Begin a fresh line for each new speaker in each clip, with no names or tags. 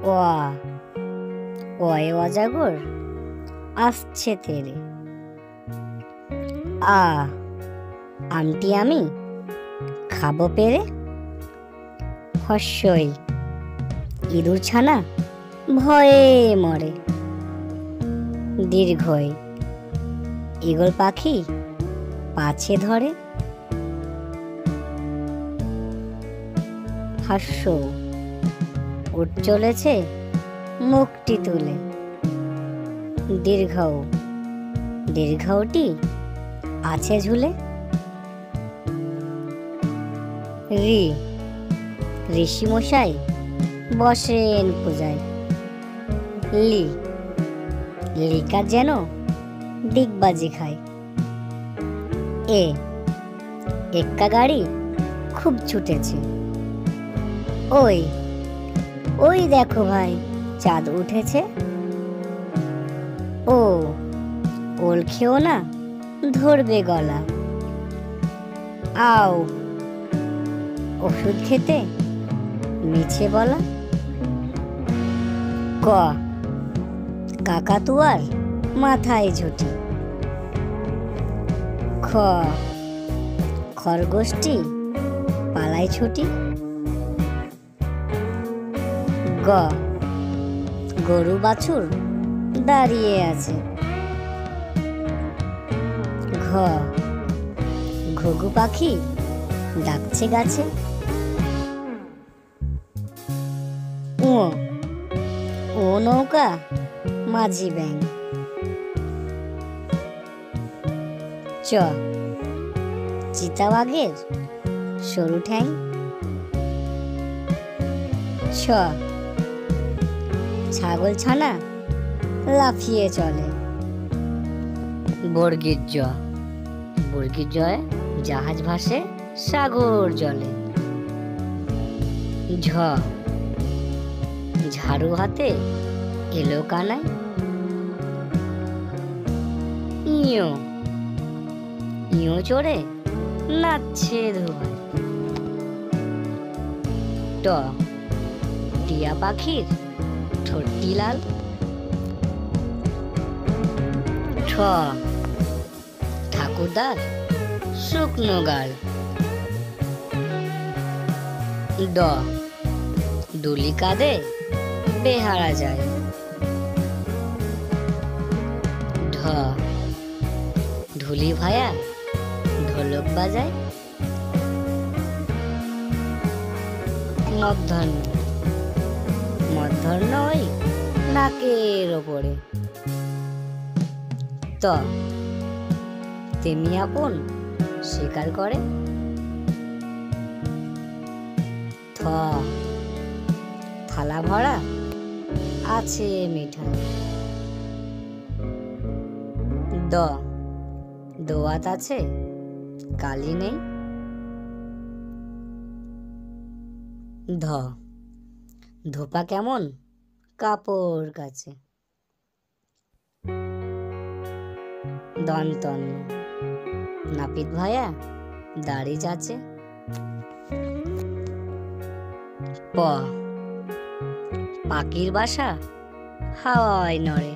ওয়া ওয়ে অজাগর আসছে তেরে। আ আমটি আমি খাবো পেরে। হস্যই ইঁদুর ছানা ভয়ে মরে। দীর্ঘই ঈগল পাখি পাছে ধরে। হাস্য উঠ চলেছে মুখটি তুলে। দীর্ঘটি আছে ঝুলে। ঋষি মশাই বসেন পূজায়। লিকা যেন ডিগবাজি খায়। এক্কা গাড়ি খুব ছুটেছে। ওই দেখো ভাই চাঁদ উঠেছে। ওল খেও না ধরবে গলা। আও ওষুধ খেতে মিছে বলা। কাকাতুয়ার মাথায় ঝুঁটি। খরগোশটি পালায় ছুটি। গরু বাছুর দাঁড়িয়ে আছে। ঘুঘু পাখি ডাকছে গাছে। ও নৌকা মাঝি ব্যাং। চিতাবাঘের সরু ঠ্যাং। ছাগল ছানা লাফিয়ে চলে। বর্গীর জয় জাহাজ ভাসে সাগর জলে। ঝাড়ু হাতে এলো কানায়। ইয়ো চড়ে নাচছে ধোয়ায়। টিয়া পাখির ঠোঁটটি লাল। ঠাকুরদার শুকনো গাল। দুলি কাঁধে বেহারা যায়। ঢুলি ভায়া ঢোলক বাজায়। মধ্যাহ্ন ওই নাকের ওপরে। তেমনি আপন স্বীকার করে। থালা ভরা আছে মিঠাই। দোয়াত আছে কালি নেই। ধোপা কেমন কাপড় কাছে। দন্তন্য নাপিত ভায়া দাড়ি যাচ্ছে। পাখির বাসা হাওয়ায় নড়ে।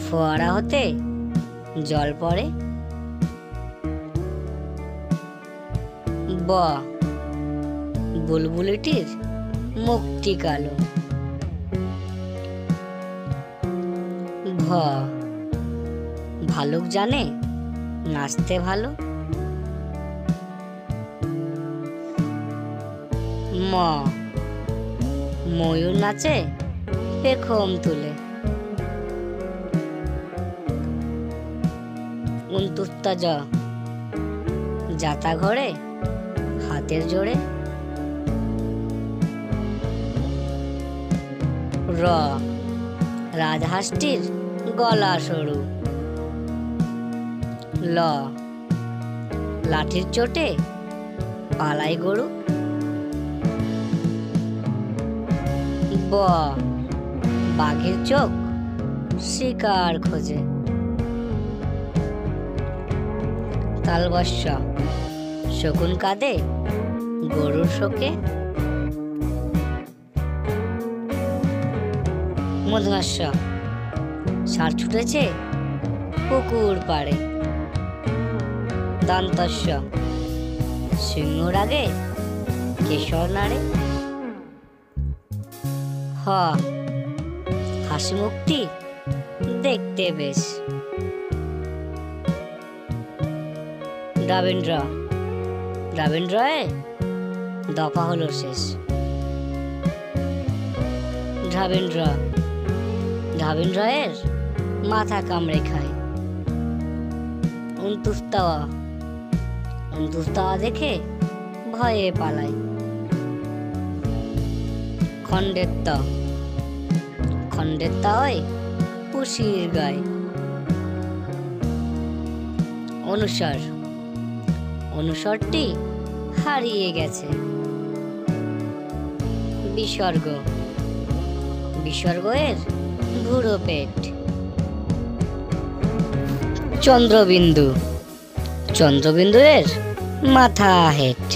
ফোয়ারা হতে জল পড়ে। বুলবুলিটির মুখটি কালো। ভালুক জানে নাচতে ভালো। ময়ূর নাচে পেখম তুলে। উনতুস্তা যাতা ঘরে হাতের জোড়ে। রাজহাঁসটির গলা সরু। লাঠির চোটে পালাই গরু। বাঘের চোখ শিকার খোঁজে। তালবস্য শকুন কাঁদে গরুর শোকে। মূর্ধন্য ষ ষাঁড় ছুটেছে পুকুর পাড়ে। দন্ত স সিংহর আগে কেশর নাড়ে। হ হাসি মুখটি দেখতে বেশ। রবীন্দ্র রবীন্দ্রয়ে দফা হলো শেষ। রবীন্দ্র রবীন্দ্রয়ের মাথা কামড়ে খায়। অন্তুস্তাওয়া দেখে ভয়ে পালায়। খণ্ডের তাওয়ায় পুষির গায়। অনুস্বরটি হারিয়ে গেছে। বিসর্গের ভুরো পেট। চন্দ্রবিন্দু এর মাথা হেট।